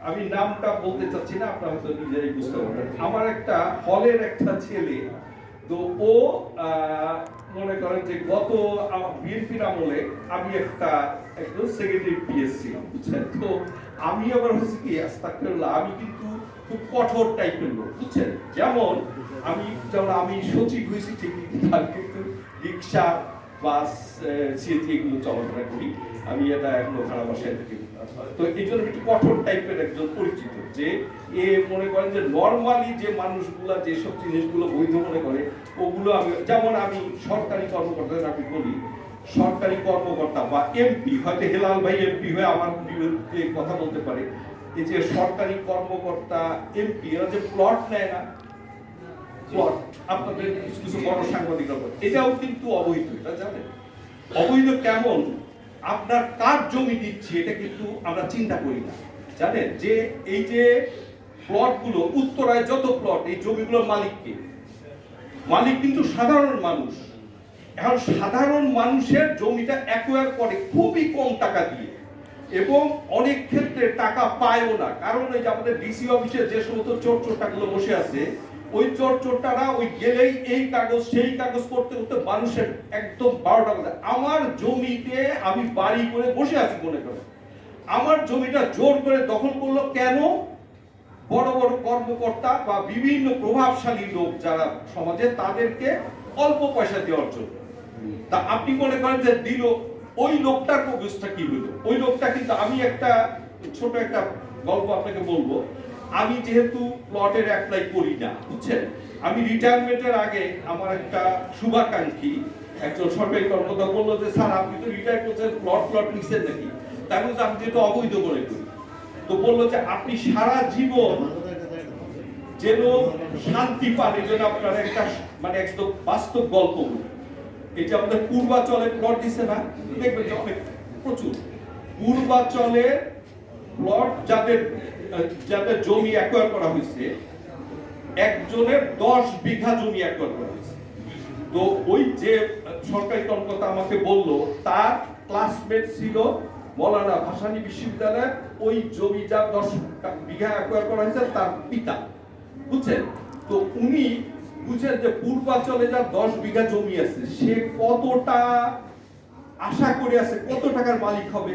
আমি নামটা বলতে চাচ্ছি না, আপনারা হয়তো নিজেরাই বুঝতে পারবেন। আমার একটা হলের একটা ছেলে, তো ও মনে করেন যে গত বিএনপির আমলে আমি একদম সেক্রেটারি পিএস ছিলাম, বুঝছেন। তো আমি আবার হচ্ছে কি আস্তাগফিরুল্লাহ, আমি কিন্তু খুব কঠোর টাইপের লোক, বুঝছেন। যেমন আমি সচিব হয়েছি ঠিকই, আমি কিন্তু রিক্সা বাস সিএনজি এগুলো চলাফেরা করি। আমি এটা এখনো ভাড়া বাসায় থাকি। তো এই জন্য একটু কঠোর টাইপের একজন পরিচিত, যে এ মনে করেন যে নর্মালি যে মানুষগুলা যেসব জিনিসগুলো বৈধ মনে করে ওগুলো যেমন আমি সরকারি কর্মকর্তা দাবি করি, সরকারি কর্মকর্তা বা এমপি, হয়তো হেলাল ভাই এমপি হয়ে আমার বিরুদ্ধে কথা বলতে পারে, এই যে সরকারি কর্মকর্তা এমপি এরা যে প্লট নেয় না, প্লট আপনাদের কিছু কিছু বড় সাংবাদিকরা বলে, এটাও কিন্তু অবৈধ। এটা জানেন অবৈধ কেমন? আপনার কার জমি দিচ্ছি এটা কিন্তু আমরা চিন্তা করি না, জানেন। যে এই যে প্লটগুলো উত্তরায় যত প্লট, এই জমিগুলোর মালিক কিন্তু সাধারণ মানুষ। এখন সাধারণ মানুষের জমিটা অ্যাকোয়ার করে খুবই কম টাকা দিয়ে, এবং অনেক ক্ষেত্রে টাকা পায়ও না। কারণ এই যে আমাদের ডিসি অফিসে যে সমস্ত চোরটাগুলো বসে আছে, ওই চোরটারা ওই গেলেই এই কাগজ সেই কাগজ করতে করতে মানুষের একদম 12টা বাজে। আমার জমিতে আমি বাড়ি করে বসে আছি, মনে করে আমার জমিটা জোর করে দখল করলো কেন? বড় বড় কর্মকর্তা বা বিভিন্ন প্রভাবশালী লোক যারা সমাজে, তাদেরকে অল্প পয়সা দেওয়ার জন্য। তা আপনি মনে করেন যে দিল, ওই লোকটার অবস্থা কি হলো? ওই লোকটা কিন্তু, আমি একটা ছোট একটা গল্প আপনাকে বলবো। আমি যেহেতু প্লটের অ্যাপ্লাই করি না, বুঝছেন, আমি রিটায়ারমেন্টের আগে আমার একটা শুভাকাঙ্ক্ষী একজন সরকারি কর্মকর্তা বললো যে স্যার আপনি তো রিটায়ার করছেন, প্লট নিচ্ছেন নাকি? তাই বলছে আমি যেহেতু অবৈধ মনে করি, তো বললো যে আপনি সারা জীবন যেন শান্তি পান, এই জন্য আপনার একটা মানে একদম বাস্তব গল্প। এই যে আমাদের পূর্বাচলে প্লট দিচ্ছে না, দেখবেন যে অনেক প্রচুর পূর্বাচলে প্লট যাদের জমি অ্যাকোয়ার করা হয়েছে, একজনের 10 বিঘা জমি অ্যাকোয়ার করা হয়েছে। তো ওই যে সরকারি কর্মকর্তা আমাকে বলল, তার ক্লাসমেট ছিল মৌলানা ভাসানী বিশ্ববিদ্যালয়ের ওই জমি যা 10 বিঘা অ্যাকোয়ার করা হয়েছে তার পিতা, বুঝছেন। তো উনি বুঝছেন যে পূর্বাচলে যা 10 বিঘা জমি আছে, সে কতটা আশা করে আছে কত টাকার মালিক হবে,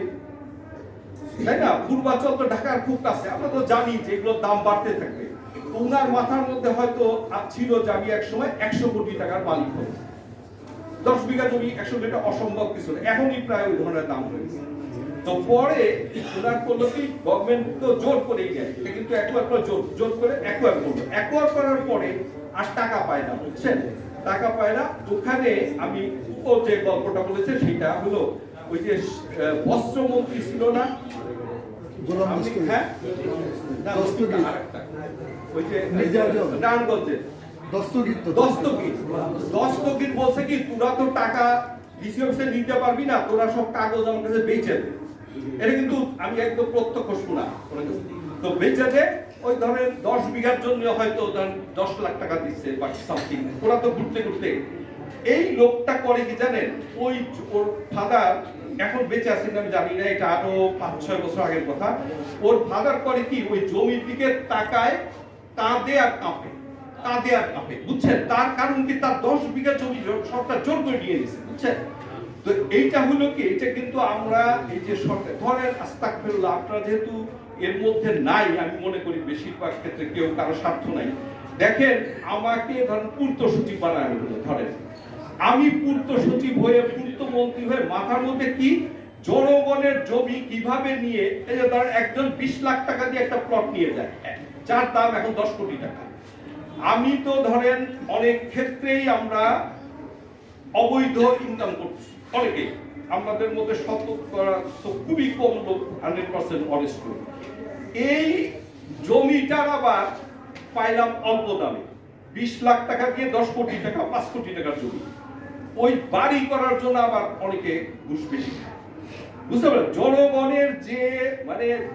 তাই না? পূর্বাচল তো ঢাকার খুব কাছে, আমরা তো জানি যে এগুলোর দাম বাড়তে থাকবে। ওনার মাথার মধ্যে হয়তো ছিল যে আমি এক সময় 100 কোটি টাকার মালিক হব। 10 বিঘা জমি 100 কোটি টাকা অসম্ভব কিছু না, এখনই প্রায় ওই ধরনের দাম হয়েছে। তো পরে ওনার করলো কি, গভর্নমেন্ট তো জোর করেই নেয়, এটা কিন্তু অ্যাকোয়ার করে জোর করে অ্যাকোয়ার করলো। অ্যাকোয়ার করার পরে আর টাকা পায় না, বুঝছেন, টাকা পায় না। ওখানে আমি ও যে গল্পটা বলেছে সেটা হলো, ওই যে বস্ত্রমন্ত্রী ছিল না, হ্যাঁ, ওই যে নারায়ণগঞ্জে দস্তগীর বলছে কি, তোরা তো টাকা ডিসি অফিসে নিতে পারবি না, তোরা সব কাগজ আমার কাছে বেচে দে। এটা কিন্তু আমি একদম প্রত্যক্ষ শোনা। তো বেচে দে, ওই ধরেন 10 বিঘার জন্য হয়তো 10 লাখ টাকা দিচ্ছে বা সামথিং। ওরা তো ঘুরতে ঘুরতে, এই লোকটা করে কি জানেন, ওই ওর ফাদার এখন বেঁচে আছেন আমি জানি না, এটা আরো 5-6 বছর আগের কথা। ওর ফাদার করে কি, ওই জমির দিকে তাকায়, কাঁদে আর কাঁপে, বুঝছেন। তার কারণ কি, তার 10 বিঘা জমি সরকার জোর করে নিয়ে নিছে, বুঝছেন। তো এইটা হলো কি, এটা কিন্তু আমরা এই যে সরকার ধরেন আস্তাগফিরুল্লাহ, আপনারা যেহেতু এর মধ্যে নাই, আমি মনে করি বেশিরভাগ ক্ষেত্রে কেউ কারো স্বার্থ নাই। দেখেন আমাকে ধরেন পূর্ত সচিব বানানো হলো, ধরেন আমি পূর্ত সচিব হয়ে, পূর্ত মন্ত্রী হয়ে, মাথার মধ্যে কি জনগণের জমি কিভাবে নিয়ে, এই যে ধরেন একজন 20 লাখ টাকা দিয়ে একটা প্লট নিয়ে যায়, যার দাম এখন 10 কোটি টাকা। আমি তো ধরেন অনেক ক্ষেত্রেই আমরা অবৈধ ইনকাম করতেছি, অনেকেই আমাদের মধ্যে শতকরা তো খুবই কম লোক 100% অনেস্ট। এই জমিটার আবার পাইলাম অল্প দামে, 20 লাখ টাকা দিয়ে 10 কোটি টাকা, 5 কোটি টাকার জমি। ওই বাড়ি করার জন্য আবার অনেকে ঘুষ বেশি খায়, বুঝতে পারলেন। জনগণের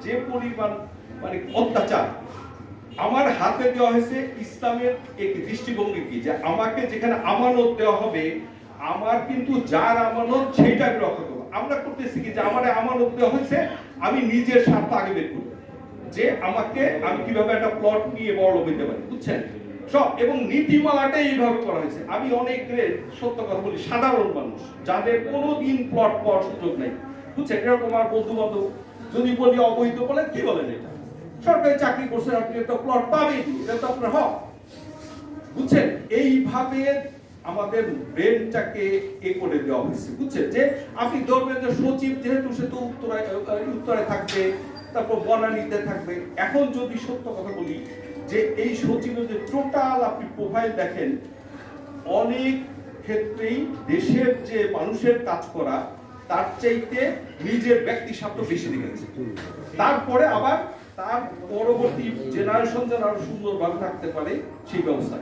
যে পরিমাণ অত্যাচার আমার হাতে দেওয়া হয়েছে, ইসলামের এক দৃষ্টিভঙ্গি কি, যে আমাকে যেখানে আমানত দেওয়া হবে, আমার কিন্তু যার আমানত সেইটা আমি রক্ষা করবো। আমরা করতেছি কি, যে আমার আমানত দেওয়া হয়েছে, আমি নিজের স্বার্থ আগে বের করবো, যে আমি কিভাবে একটা প্লট নিয়ে বড় হইতে পারি, বুঝছেন? সব এবং নীতিমালাটা এইভাবে করা হয়েছে। আমি অনেক সত্য কথা বলি, সাধারণ মানুষ যাদের কোনোদিন প্লট পাওয়ার সুযোগ নেই, বুঝছেন, এরকম আমার বন্ধু বান্ধব যদি বলি অবৈধ বলে কি বলেন, এটা সরকারি চাকরি করছেন, আপনি একটা প্লট পাবেন, এটা তো আপনার হক, বুঝছেন? এইভাবে আমাদের ব্রেনটাকে করে দেওয়া হয়েছে, বুঝছেন? যে আপনি ধরবেন যে সচিব যেহেতু সে তো উত্তরে থাকবে, তারপর বনানীতে থাকবে। এখন যদি সত্য কথা বলি যে এই সচিবের যে টোটাল আপনি প্রোফাইল দেখেন, অনেক ক্ষেত্রেই দেশের যে মানুষের কাজ করা তার চাইতে নিজের ব্যক্তি স্বার্থ বেশি দেখেছে। তারপরে আবার তার পরবর্তী জেনারেশন যেন আরো সুন্দরভাবে থাকতে পারে সেই ব্যবস্থা।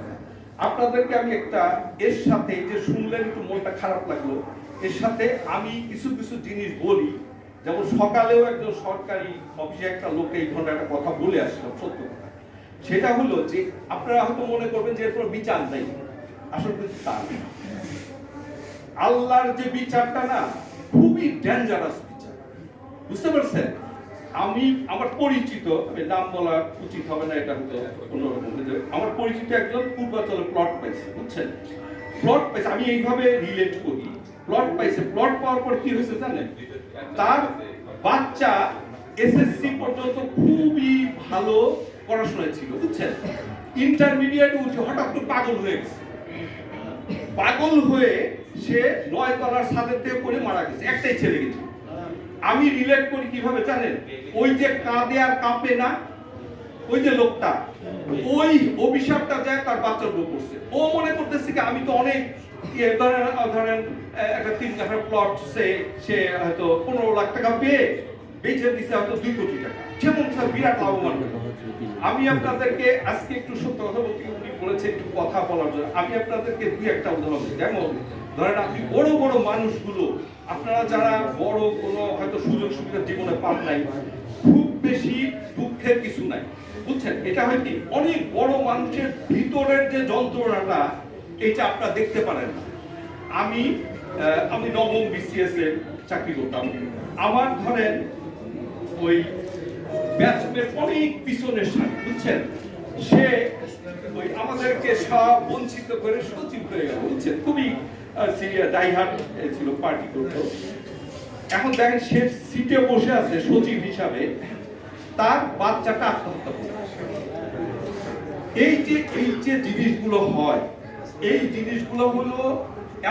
আপনাদেরকে আমি একটা এর সাথে যে শুনলেন একটু মনটা খারাপ লাগলো, এর সাথে আমি কিছু কিছু জিনিস বলি। যেমন সকালেও একজন সরকারি অফিসে একটা লোক এই ধরনের একটা কথা বলে আসলাম, সত্য কথা। সেটা হলো যে আপনারা হয়তো মনে করবেন যে এরপর বিচার নেই, আসলে কিন্তু তা না। আল্লাহর যে বিচারটা না, খুবই ডেঞ্জারাস বিচার, বুঝতে পারছেন? আমি আমার পরিচিত, আমি নাম বলা উচিত হবে না, এটা হতো অন্যরকম। আমার পরিচিত একজন পূর্বাচলে প্লট পাইছে, বুঝছেন? প্লট পাইছে, আমি এইভাবে রিলেট করি। প্লট পাইছে, প্লট পাওয়ার পর কি হয়েছে জানেন? তার বাচ্চা এসএসসি পর্যন্ত খুবই ভালো পড়াশোনা ছিল, বুঝছেন? ইন্টারমিডিয়েট উঠে হঠাৎ করে পাগল হয়ে গেছে। পাগল হয়ে সে 9 তলার ছাদের থেকে পড়ে মারা গেছে, একটাই ছেলে গেছে। আমি রিলেট করি কিভাবে জানেন? ওই যে কাঁদে আর কাঁপে না, ওই যে লোকটা, ওই অভিশাপটা যায় তার বাচ্চার উপর পড়ছে। ও মনে করতেছে কি আমি তো অনেক ধরেন একটা 3 কাঠার প্লট সে হয়তো 15 লাখ টাকা পেয়ে বেচে দিছে হয়তো 2 কোটি টাকা, যেমন স্যার বিরাট লাভবান। আমি আপনাদেরকে আজকে একটু সত্য কথা বলতে, উনি বলেছে একটু কথা বলার জন্য, আমি আপনাদেরকে 2-1টা উদাহরণ দিই। যেমন ধরেন আপনি বড় বড় মানুষগুলো, আপনারা যারা বড় কোনো হয়তো সুযোগ সুবিধা জীবনে পান নাই, খুব বেশি দুঃখের কিছু নাই, বুঝছেন? এটা হয় কি, অনেক বড় মানুষের ভিতরের যে যন্ত্রণাটা, এটা আপনারা দেখতে পারেন না। আমি নবম বিসিএস এর চাকরি করতাম। আমার ধরেন ওই ব্যাচমেট অনেক পিছনের সাথে, বুঝছেন, সে ওই আমাদেরকে সব বঞ্চিত করে সচিব হয়ে গেল, বুঝছেন? খুবই ডাইহার্ড ছিল, পার্টি করতো। এখন দেখেন সে সিটে বসে আছে সচিব হিসাবে, তার বাচ্চাটা আত্মহত্যা করে। এই যে জিনিসগুলো হয়, এই জিনিসগুলো হলো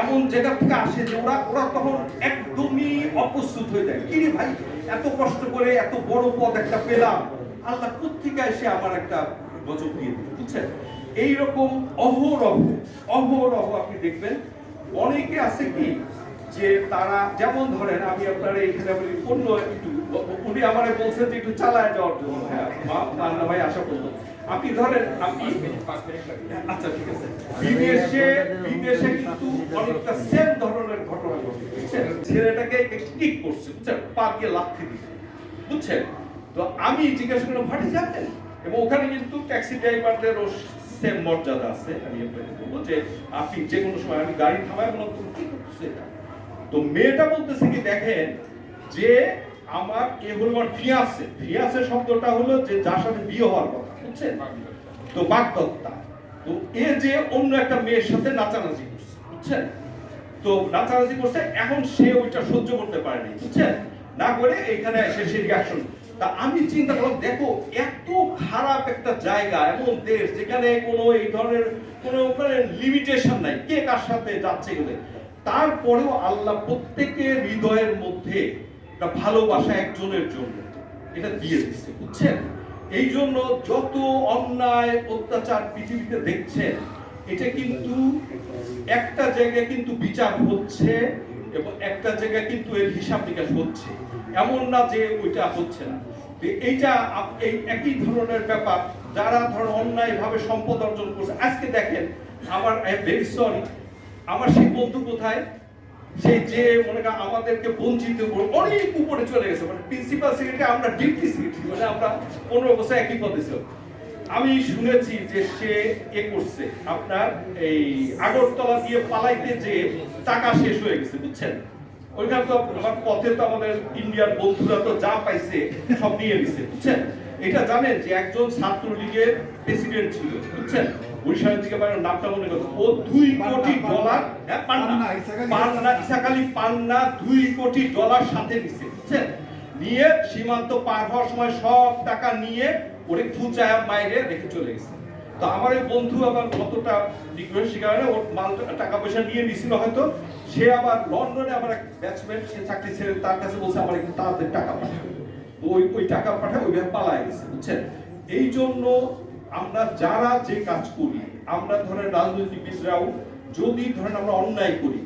এমন জায়গা থেকে আসে যে ওরা তখন একদমই অপ্রস্তুত হয়ে যায়। কি রে ভাই, এত কষ্ট করে এত বড় পদ একটা পেলাম, আল্লাহ কোত্থেকে এসে আমার একটা গজব দিয়ে দিল, বুঝছেন? এইরকম অহরহ আপনি দেখবেন। অনেকে আছে কি যে তারা, যেমন ধরেন আমি আপনার এখানে বলি অন্য একটু, উনি আমারে বলছেন যে একটু চালায় যাওয়ার জন্য। হ্যাঁ মান্না ভাই আশা করবো। আপনি ধরেন আপনি, আচ্ছা ঠিক আছে, বিদেশে কিন্তু অনেকটা সেম ধরনের ঘটনা ঘটে, বুঝছেন? ছেলেটাকে কিক করছে, বুঝছেন, পা দিয়ে লাথি দিচ্ছে, বুঝছেন? তো আমি জিজ্ঞাসা করলাম ভাটি যাবেন, এবং ওখানে কিন্তু ট্যাক্সি ড্রাইভারদেরও সেম মর্যাদা আছে। আমি আপনাকে বলবো যে আপনি যে কোনো সময়, আমি গাড়ি থামায় বললাম তুমি কি করছো এটা? তো মেয়েটা বলতেছে কি, দেখেন যে আমার এ হলো আমার ফিয়াসে শব্দটা হলো যে যার সাথে বিয়ে হওয়ার কথা, বুঝছেন? তো বাগদত্তা, তো এ যে অন্য একটা মেয়ের সাথে নাচানাচি করছে, বুঝছেন? তো নাচানাচি করছে, এখন সে ওইটা সহ্য করতে পারেনি, বুঝছেন? না করে এখানে এসে সে রিঅ্যাকশন। তা আমি চিন্তা করলাম, দেখো এত খারাপ একটা জায়গা, এমন দেশ যেখানে কোনো এই ধরনের কোনো লিমিটেশন নাই, কে কার সাথে যাচ্ছে গেলে, তারপরেও আল্লাহ প্রত্যেকের হৃদয়ের মধ্যে একটা ভালোবাসা একজনের জন্য এটা দিয়ে দিচ্ছে, বুঝছেন? এই জন্য যত অন্যায় অত্যাচার পৃথিবীতে দেখছেন, এটা কিন্তু একটা জায়গায় কিন্তু বিচার হচ্ছে এবং একটা জায়গায় কিন্তু এর হিসাব নিকাশ হচ্ছে, এমন না যে ওইটা হচ্ছে না। এইটা এই একই ধরনের ব্যাপার। যারা ধরো অন্যায় ভাবে সম্পদ অর্জন করছে, আজকে দেখেন আমার ভেরি সরি, আমার সেই বন্ধু কোথায়, সেই যে মনে করেন আমাদেরকে বঞ্চিত করে অনেক উপরে চলে গেছে, মানে প্রিন্সিপাল সেক্রেটারি, আমরা ডিপ্টি সেক্রেটারি, মানে আমরা 15 বছর একই পদে ছিল। আমি শুনেছি যে সে করছে আপনার এই আগরতলা দিয়ে পালাইতে যে টাকা শেষ হয়ে গেছে, বুঝছেন? ওইখানে তো আমার পথে তো আমাদের ইন্ডিয়ান বন্ধুরা তো যা পাইছে সব নিয়ে নিছে, বুঝছেন? এটা জানেন যে একজন ছাত্রলীগের প্রেসিডেন্ট ছিল, বুঝছেন, বরিশালের দিকে নামটা মনে করতো, ও 2 কোটি ডলার, পান্না ইসাক আলী পান্না 2 কোটি ডলার সাথে নিচ্ছে, বুঝছেন, নিয়ে সীমান্ত পার হওয়ার সময় সব টাকা নিয়ে ওরে খুঁচায় বাইরে রেখে চলে গেছে। তো আমার এই বন্ধু আবার কতটা রিকোয়েস্ট কারণে ওর মাল টাকা পয়সা নিয়ে নিছিল হয়তো, সে আবার লন্ডনে আবার এক ব্যাটসম্যান, সে চাকরি ছেড়ে তার কাছে বলছে আমার একটু তাড়াতাড়ি টাকা পাঠাবে, ওই টাকা পাঠায় ওইভাবে পালায় গেছে, বুঝছেন। এই জন্য আমরা যারা যে কাজ করি, আমরা ধরেন রাজনীতিবিদরাও যদি ধরেন আমরা অন্যায় করি,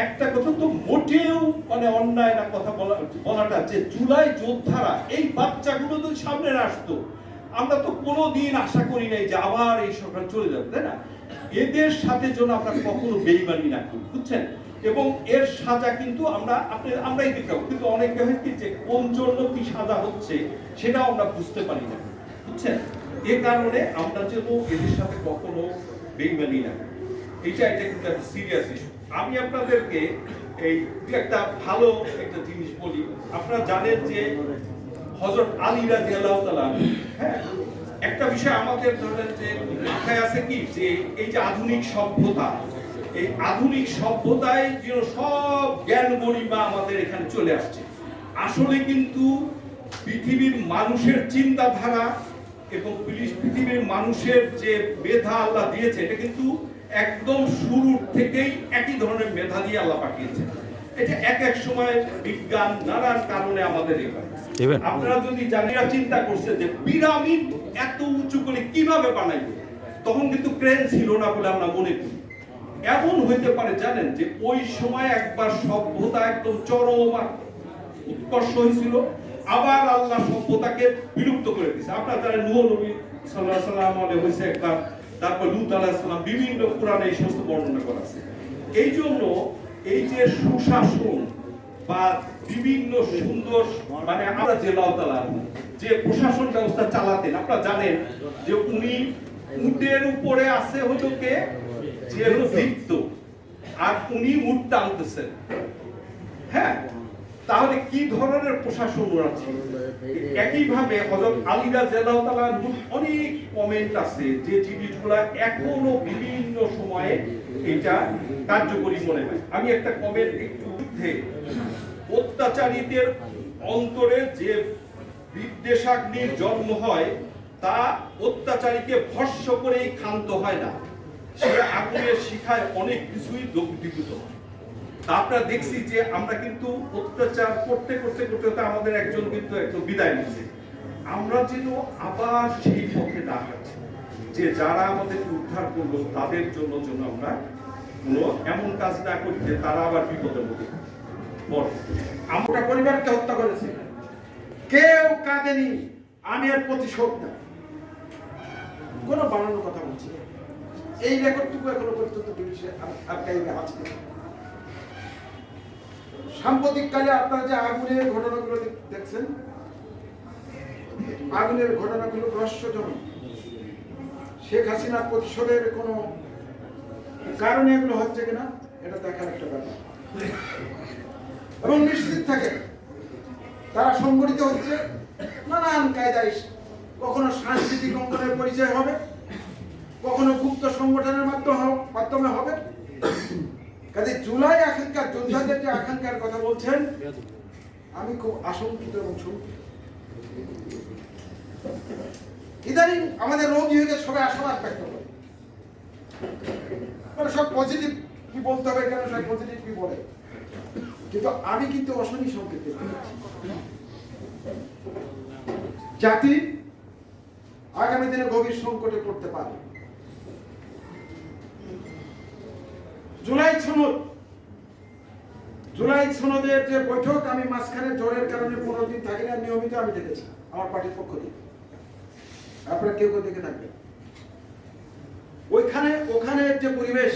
একটা কথা তো মোটেও মানে অন্যায় না কথা বলাটা, যে জুলাই যোদ্ধারা এই বাচ্চাগুলো যদি সামনে আসতো, আমরা তো কোনোদিন আশা করি নাই যে আবার এই সরকার চলে যাবে, তাই না? এদের সাথে যেন আমরা কখনো বেইমানি না করি, বুঝছেন। এবং এর সাজা কিন্তু আমরাই দিতে হবে, কিন্তু অনেকে হয় কি যে কোন জন্য কি সাজা হচ্ছে সেটাও আমরা বুঝতে পারি না, বুঝছেন। এ কারণে আমরা যেন এদের সাথে কখনো বেইমানি না, এটা কিন্তু একটা সিরিয়াস ইস্যু। আমি আপনাদেরকে এই একটা ভালো একটা জিনিস বলি। আপনারা জানেন যে হযরত আলী রাদিয়াল্লাহু তাআলা, হ্যাঁ, একটা বিষয় আমাদের ধরেন যে মাথায় আছে কি, যে এই যে আধুনিক সভ্যতা, এই আধুনিক সভ্যতায় যে সব জ্ঞান গরিমা আমাদের এখানে চলে আসছে, আসলে কিন্তু পৃথিবীর মানুষের চিন্তাধারা এবং পৃথিবীর মানুষের যে মেধা আল্লাহ দিয়েছে, এটা কিন্তু একদম শুরুর থেকেই একই ধরনের মেধা দিয়ে আল্লাহ পাঠিয়েছে। এটা এক সময় বিজ্ঞান নানান কারণে আমাদের আপনারা যদি জানিরা চিন্তা করছে যে পিরামিড এত উঁচু করে কিভাবে বানাইবে, তখন কিন্তু ক্রেন ছিল না বলে আমরা মনে করি। এমন হইতে পারে জানেন যে ওই সময় একবার সভ্যতা একদম চরম উৎকর্ষ হয়েছিল, আবার আল্লাহ সভ্যতাকে বিলুপ্ত করে দিয়েছে। আপনারা যারা নূহ নবী সাল্লাল্লাহু আলাইহি ওয়াসাল্লাম হয়েছে একবার, তারপর লূত আলাইহিস সালাম, বিভিন্ন কোরআনে এই সমস্ত বর্ণনা করা আছে। এই জন্য এই যে সুশাসন বা বিভিন্ন সুন্দর মানে আমরা যে আল্লাহ তাআলা যে প্রশাসন ব্যবস্থা চালাতেন, আপনারা জানেন যে উনি উটের উপরে আছে হলো কে, যে হলো বৃত্ত, আর উনি উট টানতেছেন, হ্যাঁ, তাহলে কি ধরনের প্রশাসন আছে। একইভাবে হযরত আলী রাদিয়াল্লাহু তাআলা অনেক কমেন্ট আছে যে জিনিসগুলা এখনো বিভিন্ন সময়ে এটা কার্যকরী মনে হয়। আমি একটা কমেন্ট একটু উঠে, অত্যাচারীদের অন্তরে যে বিদ্বেষাগ্নির জন্ম হয় তা অত্যাচারীকে ভস্ম করেই ক্ষান্ত হয় না, সে আগুনের শিখায় অনেক কিছুই দগ্ধীভূত হয়। আপনারা দেখছি যে আমরা কিন্তু অত্যাচার করতে করতে করতে আমাদের একজন কিন্তু একদম বিদায় নিচ্ছে। আমরা যেন আবার সেই পথে না হাঁটি, যে যারা আমাদের উদ্ধার করলো তাদের জন্য যেন আমরা কোনো এমন কাজ না করি যে তারা আবার বিপদের মধ্যে পড়ে। আমরা পরিবারকে হত্যা করেছি, কেউ কাঁদেনি, আমি এর প্রতিশোধ না, কোনো বানানোর কথা বলছি। এই রেকর্ডটুকু এখনো পর্যন্ত পুলিশে আর্কাইভে আছে। সাম্প্রতিককালে আপনারা যে আগুনের ঘটনাগুলো দেখছেন, আগুনের ঘটনাগুলো রহস্যজনক। শেখ হাসিনার প্রতিশোধের কোনো কারণে এগুলো হচ্ছে কিনা এটা দেখার একটা ব্যাপার। এবং নিশ্চিত থাকে তারা সংগঠিত হচ্ছে নানান কায়দায়, কখনো সাংস্কৃতিক অঙ্গনের পরিচয় হবে, কখনো গুপ্ত সংগঠনের মাধ্যমে হবে। কাজে জুলাই আকাঙ্ক্ষার যোদ্ধাদের যে আকাঙ্ক্ষার কথা বলছেন, আমি খুব আশঙ্কিত এবং শঙ্কিত। ইদানিং আমাদের রোগী হয়ে সবাই আশাবাদ ব্যক্ত করে, মানে সব পজিটিভ কি বলতে হবে, কেন সব পজিটিভ কি বলে, কিন্তু আমি কিন্তু অশনি সংকেত দেখতে পাচ্ছি। জাতি আগামী দিনে গভীর সংকটে পড়তে পারে। জুলাই সনদের যে বৈঠক, আমি মাঝখানে জ্বরের কারণে 15 দিন থাকি না, নিয়মিত আমি দেখেছি আমার পার্টির পক্ষ থেকে, আপনারা কেউ কেউ দেখে থাকবেন। ওখানে যে পরিবেশ,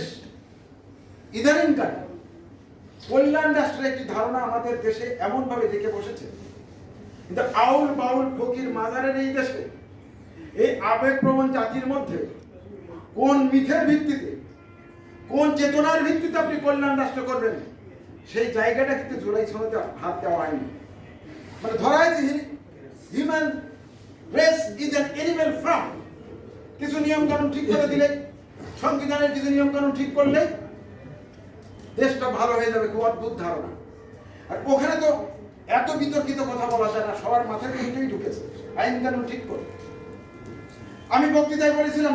ইদানিংকালে কল্যাণ রাষ্ট্রের একটি ধারণা আমাদের দেশে এমন ভাবে দেখে বসেছে, কিন্তু আউল বাউল ফকির মাজারের এই দেশে এই আবেগপ্রবণ জাতির মধ্যে কোন মিথের ভিত্তিতে, কোন চেতনার ভিত্তিতে আপনি কল্যাণ রাষ্ট্র করবেন, সেই জায়গাটা কিন্তু জুলাই সনদে হাত দেওয়া হয়নি। মানে ধরা হয়েছে human race is an animal farm. কিছু নিয়ম কানুন ঠিক করে দিলে, সংবিধানের কিছু নিয়ম কানুন ঠিক করলে দেশটা ভালো হয়ে যাবে, খুব অদ্ভুত ধারণা। আর ওখানে তো এত বিতর্কিত কথা বলা যায় না, সবার মাথায় এটাই ঢুকেছে আইন কানুন ঠিক করে। আমি বক্তৃতায় বলেছিলাম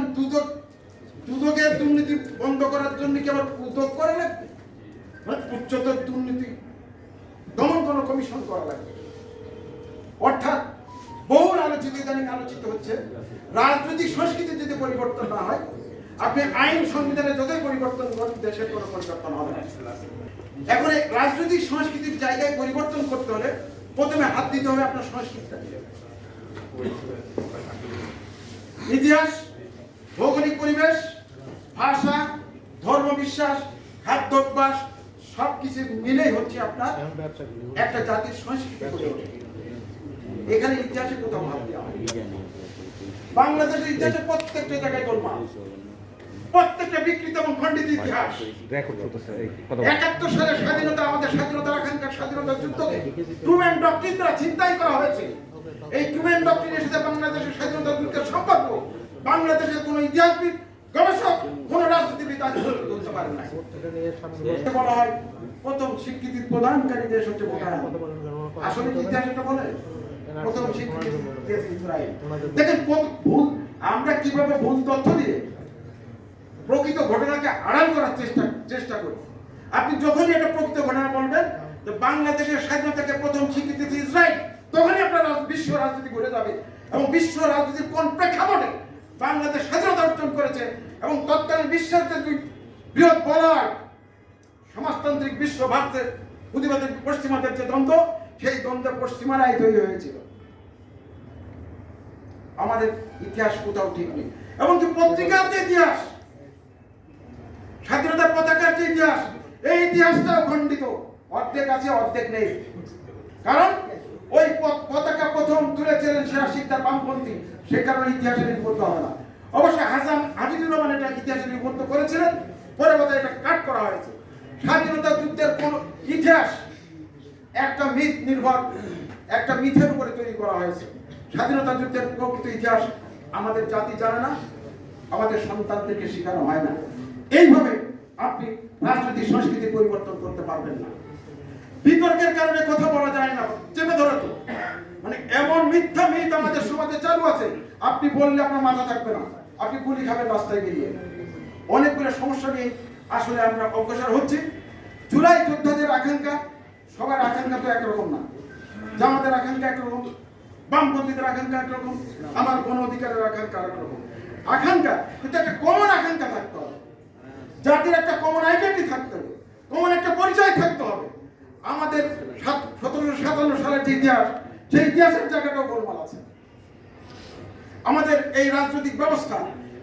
দুদকের দুর্নীতি বন্ধ করার জন্য কি আবার উদ্যোগ করা লাগবে, মানে উচ্চতর দুর্নীতি দমন কোনো কমিশন করা লাগবে। অর্থাৎ বহুল আলোচিত, ইদানিং আলোচিত হচ্ছে রাজনৈতিক সংস্কৃতি যদি পরিবর্তন না হয়, আপনি আইন সংবিধানে যতই পরিবর্তন করেন দেশের কোনো পরিবর্তন হবে না। এখন এই রাজনৈতিক সংস্কৃতির জায়গায় পরিবর্তন করতে হলে প্রথমে হাত দিতে হবে আপনার সংস্কৃতিটা। ইতিহাস, ভৌগোলিক পরিবেশ, ভাষা, ধর্ম বিশ্বাস, খাদ্যাভ্যাস সবকিছু মিলেই হচ্ছে আপনার একটা জাতির সংস্কৃতি গড়ে ওঠে। এখানে ইতিহাসে কোথাও হাত দেওয়া হয়। বাংলাদেশের ইতিহাসে প্রত্যেকটা জায়গায় গোলমাল, প্রত্যেকটা বিকৃত এবং খণ্ডিত ইতিহাস। 71 সালে স্বাধীনতা, আমাদের স্বাধীনতার আকাঙ্ক্ষা, স্বাধীনতার যুদ্ধকে ট্রুম্যান ডক্ট্রিন দ্বারা ছিনতাই করা হয়েছে। এই ট্রুম্যান ডক্ট্রিনের সাথে বাংলাদেশের স্বাধীনতা যুদ্ধের সম্পর্ক বাংলাদেশের কোন ইতিহাসবিদ, গবেষক, কোন রাজনীতিবিদ আজ পর্যন্ত বলতে পারেন না। বলা হয় প্রথম স্বীকৃতি প্রদানকারী দেশ হচ্ছে ভুটান। আসলে ইতিহাস এটা বলে প্রথম স্বীকৃতি দেশ ইসরায়েল। দেখেন কত ভুল, আমরা কিভাবে ভুল তথ্য দিয়ে প্রকৃত ঘটনাকে আড়াল করার চেষ্টা করি। আপনি যখনই একটা প্রকৃত ঘটনা বলবেন যে বাংলাদেশের স্বাধীনতাকে প্রথম স্বীকৃতি দিয়েছে ইসরায়েল, তখনই আপনার বিশ্ব রাজনীতি ঘুরে যাবে এবং বিশ্ব রাজনীতির কোন প্রেক্ষাপটে বাংলাদেশ স্বাধীনতা অর্জন করেছে এবং তৎকালীন বিশ্বের যে দুই বৃহৎ বলয় সমাজতান্ত্রিক বিশ্ব ভারতের পুঁজিবাদের পশ্চিমাদের যে দ্বন্দ্ব, সেই দ্বন্দ্বের পশ্চিমারাই তৈরি হয়েছিল। আমাদের ইতিহাস কোথাও ঠিক নেই। এমনকি পত্রিকার যে ইতিহাস, স্বাধীনতার পতাকার যে ইতিহাস, এই ইতিহাসটাও খণ্ডিত, অর্ধেক আছে অর্ধেক নেই। কারণ ওই পতাকা প্রথম তুলেছিলেন সেরা শিকদার বামপন্থী, সে কারণে ইতিহাসে লিপিবদ্ধ হবে না। অবশ্য হাসান হাবিবুর রহমান এটা ইতিহাসে লিপিবদ্ধ করেছিলেন, পরে বোধহয় এটা কাট করা হয়েছে। স্বাধীনতা যুদ্ধের কোন ইতিহাস একটা মিথ নির্ভর, একটা মিথের উপরে তৈরি করা হয়েছে। স্বাধীনতা যুদ্ধের প্রকৃত ইতিহাস আমাদের জাতি জানে না, আমাদের সন্তানদেরকে শেখানো হয় না। এইভাবে আপনি রাজনৈতিক সংস্কৃতি পরিবর্তন করতে পারবেন না। বিতর্কের কারণে কথা বলা যায় না, চেপে ধরে তো মানে এমন মিথ্যা মিথ আমাদের সমাজে চালু আছে, আপনি বললে আপনার মাথা থাকবে না, আপনি গুলি খাবেন রাস্তায় বেরিয়ে। অনেকগুলো সমস্যা নিয়ে আসলে আমরা অগ্রসর হচ্ছি। জুলাই যোদ্ধাদের আকাঙ্ক্ষা, সবার আকাঙ্ক্ষা তো একরকম না। জামাতের আকাঙ্ক্ষা একরকম, বামপন্থীদের আকাঙ্ক্ষা একরকম, আমার গণ অধিকারের আকাঙ্ক্ষা একরকম। আকাঙ্ক্ষা কিন্তু একটা কমন আকাঙ্ক্ষা থাকতে হবে, জাতির একটা কমন আইডেন্টি থাকতে হবে, কমন একটা পরিচয় থাকতে হবে। আমাদের 1757 সালের যে ইতিহাস, সেই ইতিহাসের জায়গাটাও গোলমাল আছে। আমাদের এই রাজনৈতিক ব্যবস্থা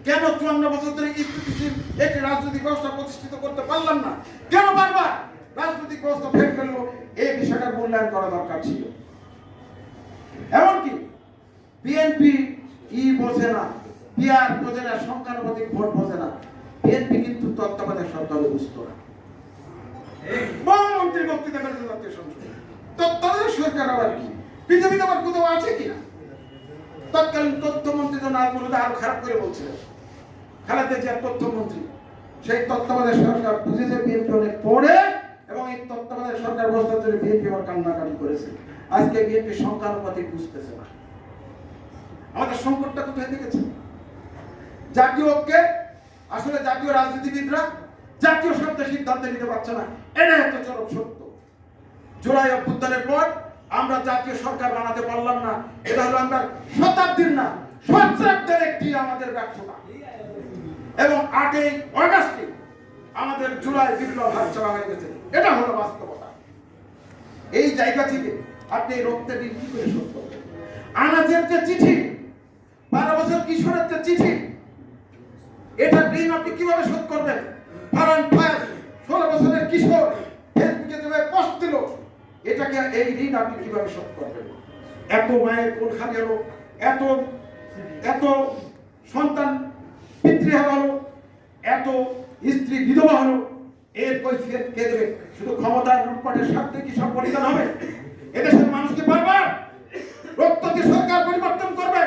কেন 54 বছর ধরে স্থিতিশীল একটি রাজনৈতিক ব্যবস্থা প্রতিষ্ঠিত করতে পারলাম না, কেন বারবার রাজনৈতিক ব্যবস্থা ফেল করলো, এই বিষয়টার মূল্যায়ন করা দরকার ছিল। এমনকি বিএনপি বোঝে না, পিআর বোঝে না, সংখ্যানুপাতিক ভোট বোঝে না। বিএনপি কিন্তু তত্ত্বাবধায়ক সরকারে বুঝতো না। মন্ত্রী বক্তৃতা করেছেন জাতীয় সংসদে, তত্ত্বাবধায়ক সরকার আবার কি, পৃথিবীতে আবার কোথাও আছে কিনা? তৎকালীন তথ্যমন্ত্রী তো নাম বলতে আরো খারাপ করে বলছিলেন, খালেদা জিয়া তথ্যমন্ত্রী। সেই তত্ত্বাবধায়ক সরকার বুঝেছে বিএনপি অনেক পরে, এবং এই তত্ত্বাবধায়ক সরকার ব্যবস্থার জন্য বিএনপি আবার কান্নাকাটি করেছে। আজকে বিএনপি সংখ্যানুপাতিক বুঝতেছে না। আমাদের সংকটটা কোথায় দেখেছেন? জাতীয় ঐক্যে আসলে জাতীয় রাজনীতিবিদরা জাতীয় স্বার্থে সিদ্ধান্ত নিতে পারছে না, এটাই একটা চরম সত্য। জুলাই অভ্যুত্থানের পর আমরা জাতীয় সরকার বানাতে পারলাম না, এটা হলো আমরা শতাব্দীর না সহস্রাব্দের একটি আমাদের ব্যর্থতা। এবং 8ই অগাস্টে আমাদের জুলাই বিপ্লব হাতছাড়া হয়ে গেছে, এটা হলো বাস্তবতা। এই জায়গা থেকে আপনি এই রক্তের ঋণ কি করে শোধ করবেন? আনাজের যে চিঠি, 12 বছর কিশোরের যে চিঠি, এটা ঋণ আপনি কিভাবে শোধ করবেন? ফারান ফায়ার 16 বছরের কিশোর ফেসবুকে যেভাবে পোস্ট দিল, এটাকে এই ঋণ আপনি কিভাবে শোধ করবেন? এত মায়ের কোল খালি হলো, এত সন্তান পিতৃহারা হলো, এত স্ত্রী বিধবা হলো, এর কৈফিয়ত কে দেবে? শুধু ক্ষমতার লুটপাটের স্বার্থে কি সব পরিণত হবে? এদেশের মানুষকে বারবার রক্ত দিয়ে সরকার পরিবর্তন করবে,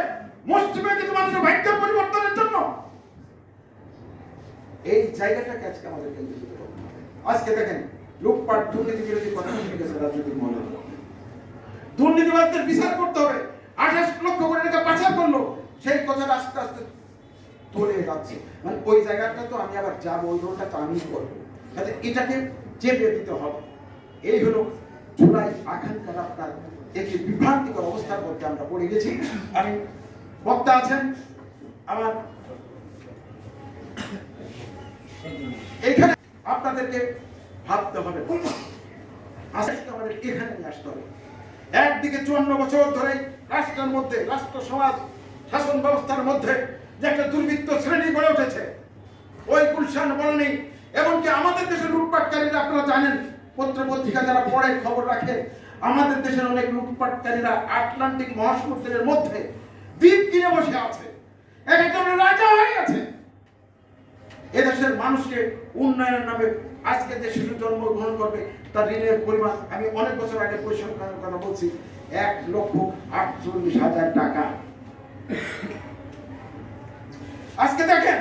এই জায়গাটাকে আজকে আমাদের কেন্দ্রীভূত করতে হবে। আজকে দেখেন লুটপাট দুর্নীতি বিরোধী কথা শুনে গেছে রাজনৈতিক মহলে, দুর্নীতিবাদদের বিচার করতে হবে। 28 লক্ষ কোটি টাকা পাচার করলো, সেই কথাটা আস্তে আস্তে তোলে যাচ্ছে। মানে ওই জায়গাটা তো আমি আবার যাবো, ওই রোলটা তো আমি করবো, তাহলে এটাকে চেপে দিতে হবে। এই হলো জুলাই আকাঙ্ক্ষার আপনার একটি বিভ্রান্তিকর অবস্থার মধ্যে আমরা পড়ে গেছি। আমি বক্তা আছেন আমার, এইখানে আপনাদেরকে ভাবতে হবে, আমাদের এখানে নিয়ে আসতে হবে। একদিকে 54 বছর ধরে রাষ্ট্রের মধ্যে, রাষ্ট্র সমাজ শাসন ব্যবস্থার মধ্যে যে একটা দুর্বৃত্ত শ্রেণী গড়ে উঠেছে, ওই গুলশান বলনি, এমনকি আমাদের দেশের লুটপাটকারীরা, আপনারা জানেন, পত্র পত্রিকা যারা পড়ে খবর রাখে, আমাদের দেশের অনেক লুটপাটকারীরা আটলান্টিক মহাসমুদ্রের মধ্যে দ্বীপ কিনে বসে আছে, এক একজনের রাজা হয়ে গেছে। এদেশের মানুষকে উন্নয়নের নামে আজকে যে শিশু জন্মগ্রহণ করবে তার ঋণের পরিমাণ, আমি অনেক বছর আগে পরিসংখ্যানের কথা বলছি, 1,48,000 টাকা। আজকে দেখেন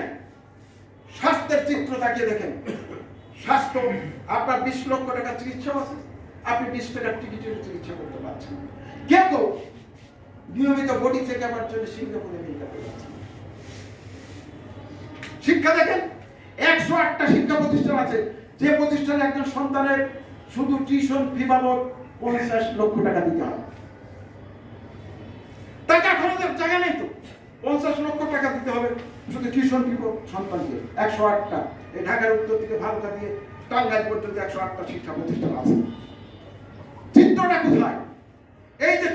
স্বাস্থ্যের চিত্র তাকিয়ে দেখেন, স্বাস্থ্য আপনার 20 লক্ষ টাকা চিকিৎসা আছে, আপনি 20 টাকার টিকিটের চিকিৎসা করতে পারছেন। কেউ নিয়মিত বডি চেক আপের জন্য সিঙ্গাপুরে আমেরিকাতে যাচ্ছে। শিক্ষা দেখেন, 108টা শিক্ষা প্রতিষ্ঠান আছে, যে প্রতিষ্ঠানে একজন সন্তানের শুধু টিউশন ফি বাবদ 50 লক্ষ টাকা দিতে হয়। টাকা খরচের জায়গা নেই তো, 50 লক্ষ টাকা দিতে হবে শুধু টিউশন ফি সন্তানকে। 108টা, এই ঢাকার উত্তর থেকে ভালুকা দিয়ে টাঙ্গাইল পর্যন্ত 108টা শিক্ষা প্রতিষ্ঠান আছে। চিত্রটা কোথায়? এই যে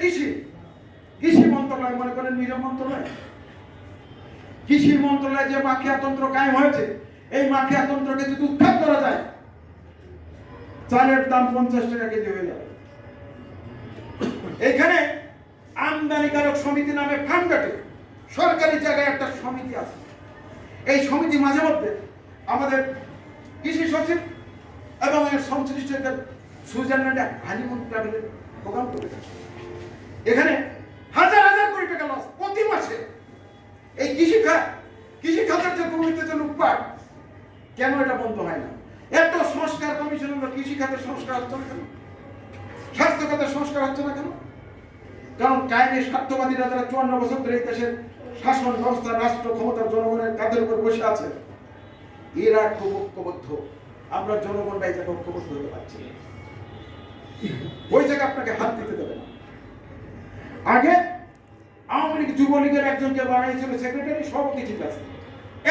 কৃষি মন্ত্রণালয়, মনে করেন নিজ মন্ত্রণালয়, কৃষি মন্ত্রণালয়ে যে মাফিয়াতন্ত্র কায়েম হয়েছে, এই মাফিয়াতন্ত্রকে যদি উৎখাত করা যায়, চালের দাম 50 টাকা কেজি হয়ে যাবে। এখানে আমদানিকারক সমিতি নামে ফান্ডাটে সরকারি জায়গায় একটা সমিতি আছে। এই সমিতি মাঝে মধ্যে আমাদের কৃষি সচিব এবং এর সংশ্লিষ্ট সুইজারল্যান্ডে হানিমুন ট্রাভেলের প্রোগ্রাম করে, এখানে হাজার হাজার কোটি টাকা লস প্রতি মাসে। এই কৃষি খাতের যে দুর্নীতি, যে লুটপাট, কেন এটা বন্ধ হয় না? এত সংস্কার কমিশন হলো, কৃষি খাতের সংস্কার হচ্ছে না কেন? স্বাস্থ্য খাতের সংস্কার হচ্ছে না কেন? কারণ কায়েমী স্বার্থবাদীরা যারা 54 বছর ধরে এই দেশের শাসন ব্যবস্থা, রাষ্ট্র ক্ষমতার জনগণের কাঁধের উপর বসে আছে, এরা খুব ঐক্যবদ্ধ। আমরা জনগণরা এই জায়গায় ঐক্যবদ্ধ হতে পারছি না, ওই জায়গায় আপনাকে হাত দিতে দেবে না। আগে আওয়ামী লীগ যুবলীগের একজনকে বানিয়েছিল সেক্রেটারি, সভাপতি ঠিক আছে,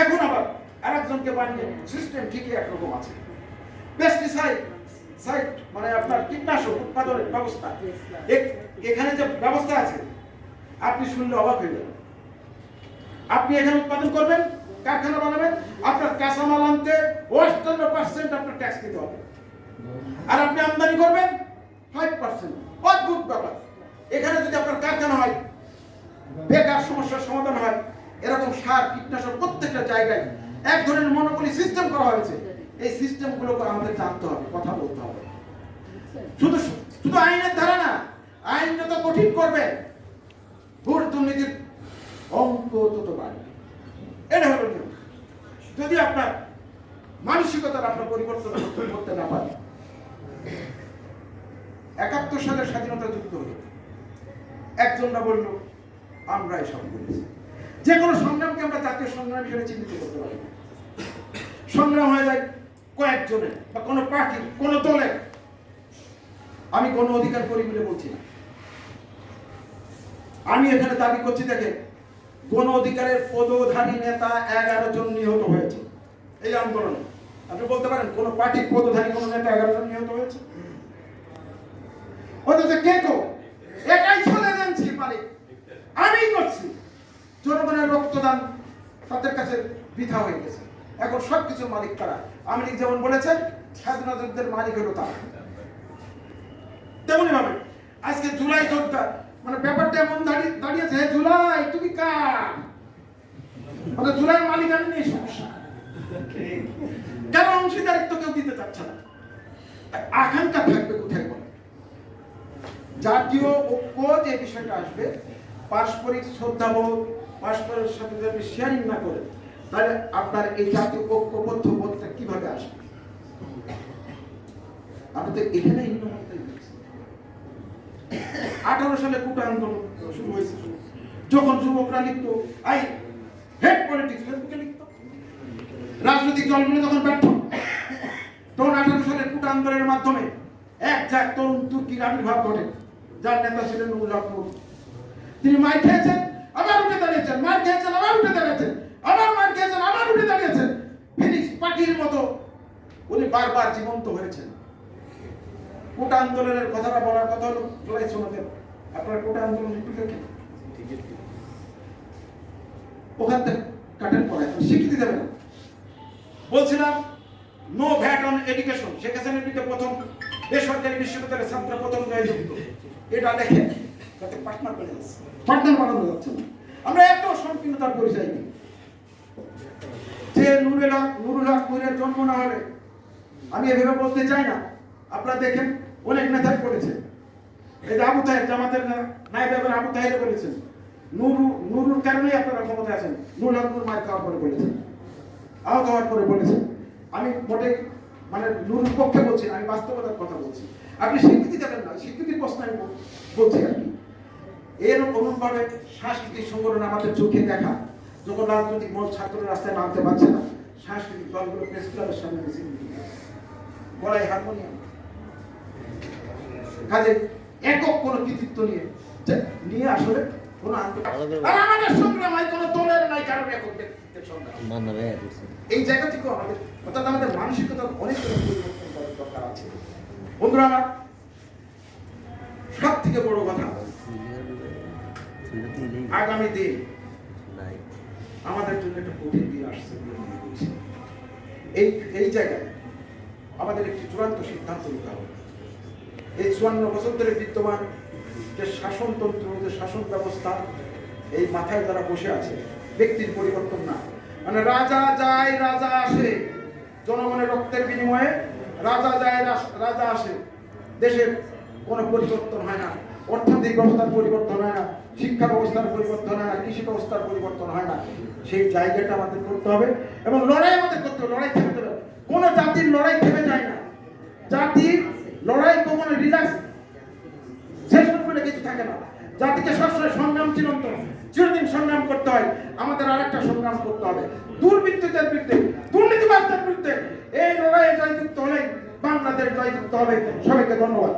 এখন আবার আরেকজনকে বানিয়ে সিস্টেম ঠিকই একরকম আছে। পেস্টিসাইড মানে আপনার কীটনাশক উৎপাদনের ব্যবস্থা, এখানে যে ব্যবস্থা আছে আপনি শুনলে অবাক হয়ে যাবেন। আপনি এখানে উৎপাদন করবেন, কারখানা বানাবেন, আপনার কাঁচামাল আনতে 58% আপনার ট্যাক্স দিতে হবে, আর আপনি আমদানি করবেন 5%। অদ্ভুত ব্যাপার। এখানে যদি আপনার কারখানা হয়, বেকার সমস্যার সমাধান হয়, এরকম সার কীটনাশক প্রত্যেকটা জায়গায় এক ধরনের মনোপলি সিস্টেম করা হয়েছে। এই সিস্টেমগুলোকে আমাদের জানতে হবে, কথা বলতে হবে। শুধু আইনের ধারা না, আইন যত কঠিন করবে, ভোট দুর্নীতির অঙ্ক তত বাড়বে। এটা হলো নিয়ম। যদি আপনার মানসিকতার আপনার পরিবর্তন করতে না পারে। 71 সালের স্বাধীনতা যুদ্ধ হলো, একজনরা বলল আমরা এসব করেছি। যে কোনো সংগ্রামকে আমরা জাতীয় সংগ্রাম হিসেবে চিহ্নিত করতে পারি না। সংগ্রাম হয়ে যায় কয়েকজনের বা কোনো পার্টির, কোনো দলের। আমি কোনো অধিকার করি বলে বলছি না, আমি এখানে দাবি করছি, দেখে কোন অধিকারের পদধারী নেতা 11 জন নিহত হয়েছে এই আন্দোলনে। আপনি বলতে পারেন কোন পার্টির পদধারী কোন নেতা 11 জন নিহত হয়েছে? অথচ কে তো একাই চলে যাচ্ছি মালিক, আমি করছি। জনগণের রক্তদান তাদের কাছে বৃথা হয়ে গেছে। এখন সবকিছু মালিক তারা। আওয়ামী লীগ যেমন বলেছেন স্বাধীনতা যুদ্ধের মালিক হলো তারা, তেমনি ভাবে আজকে জুলাই যোদ্ধা মানে ব্যাপারটা এমন দাঁড়িয়েছে, জুলাই তুমি কার? মানে জুলাই মালিক আমি নেই, সমস্যা কেন? অংশীদারিত্ব কেউ দিতে চাচ্ছে না। আকাঙ্ক্ষা থাকবে কোথায় বলে? জাতীয় ঐক্য যে বিষয়টা আসবে, পারস্পরিক শ্রদ্ধাবোধ, পারস্পরের সাথে যদি শেয়ারিং না করে, তাহলে আপনার এই জাতীয় ঐক্যবদ্ধ বোধটা কিভাবে আসবে? আপনি তো এখানে 18 সালে কোটা আন্দোলন শুরু হয়েছে, যখন যুবকরা লিখত আই হেড পলিটিক্স, ফেসবুকে লিখত, রাজনৈতিক দলগুলো যখন ব্যর্থ, তখন 18 সালে কোটা আন্দোলনের মাধ্যমে এক তরুণ তুর্কির আবির্ভাব ঘটে, যার নেতা ছিলেন নুরুল হক নূর। তিনি মার খেয়েছেন, আবার উঠে দাঁড়িয়েছেন, মার খেয়েছেন, আবার উঠে দাঁড়িয়েছেন, আবার মার খেয়েছেন, আবার উঠে দাঁড়িয়েছেন। ফিনিক্স পাখির মতো উনি বারবার জীবন্ত হয়েছেন। কোটা আন্দোলনের কথাটা বলার কথা হলো জুলাই সনদের, আপনার কোটা আন্দোলন ওখান থেকে কাটেন পড়ে স্বীকৃতি দেবে না। বলছিলাম no VAT on education, Sheikh হাসিনার বিরুদ্ধে প্রথম বেসরকারি বিশ্ববিদ্যালয়ের ছাত্র প্রথম জয়যুক্ত, এটা দেখেন তাতে পার্টনার করে যাচ্ছে, পার্টনার বানানো যাচ্ছে না। আমরা এত সংকীর্ণতার পরিচয় দিই যে নুরুল হক নূরের জন্ম না হলে, আমি এভাবে বলতে চাই না, আপনারা দেখেন অনেক নেতাই করেছে। এই যে আবু তাহের, জামাতের নায়েব আবু তাহের বলেছেন, নুরুর কারণেই আপনারা ক্ষমতায় আছেন। নুরুল হক নূর মার খাওয়ার পরে বলেছেন, আহত হওয়ার পরে বলেছেন। আমি মোটে মানে নুরুর পক্ষে বলছি না, আমি বাস্তবতার কথা বলছি। আপনি স্বীকৃতি দেবেন না, স্বীকৃতির প্রশ্ন আমি বলছি আর কি। এর অনুরূপভাবে সাংস্কৃতিক সংগঠন আমাদের চোখে দেখা, যখন রাজনৈতিক মঞ্চ ছাত্ররা রাস্তায় নামতে পারছে না, সাংস্কৃতিক দলগুলো প্রেস ক্লাবের সামনে মিছিল গলায় হারমোনিয়াম, কাজে একক কোন কৃতিত্ব নিয়ে আসলে কোন আমাদের সংগ্রাম হয় কোন দলের নাই, কারণ একক ব্যক্তিত্বের সংগ্রাম। এই জায়গা থেকে আমাদের অর্থাৎ আমাদের মানসিকতা অনেক পরিবর্তন করার দরকার আছে। বন্ধুরা আমার, সব থেকে বড় কথা, আগামী দিন আমাদের জন্য একটা কঠিন দিন আসছে। এই জায়গায় আমাদের একটি চূড়ান্ত সিদ্ধান্ত নিতে হবে। এই 54 বছর ধরে বিদ্যমান যে শাসনতন্ত্র, যে শাসন ব্যবস্থা, এই মাথায় যারা বসে আছে, ব্যক্তির পরিবর্তন না, মানে রাজা যায় রাজা আসে, জনগণের রক্তের বিনিময়ে রাজা যায় রাজা আসে, দেশের কোনো পরিবর্তন হয় না, অর্থনৈতিক ব্যবস্থার পরিবর্তন হয় না, শিক্ষা ব্যবস্থার পরিবর্তন হয় না, কৃষি ব্যবস্থার পরিবর্তন হয় না। সেই জায়গাটা আমাদের করতে হবে এবং লড়াই আমাদের করতে হবে। লড়াই থেমে যাবে, কোনো জাতির লড়াই থেমে যায় না। জাতির লড়াই কখনো রিল্যাক্স শেষ করে কিছু থাকে না। জাতিকে সবসময় সংগ্রাম চিরদিন সংগ্রাম করতে হয়। আমাদের আরেকটা সংগ্রাম করতে হবে দুর্বৃত্তদের বিরুদ্ধে, দুর্নীতিবাজদের বিরুদ্ধে। এই লড়াইয়ে জয়যুক্ত হলে বাংলাদেশ জয়যুক্ত হবে। সবাইকে ধন্যবাদ।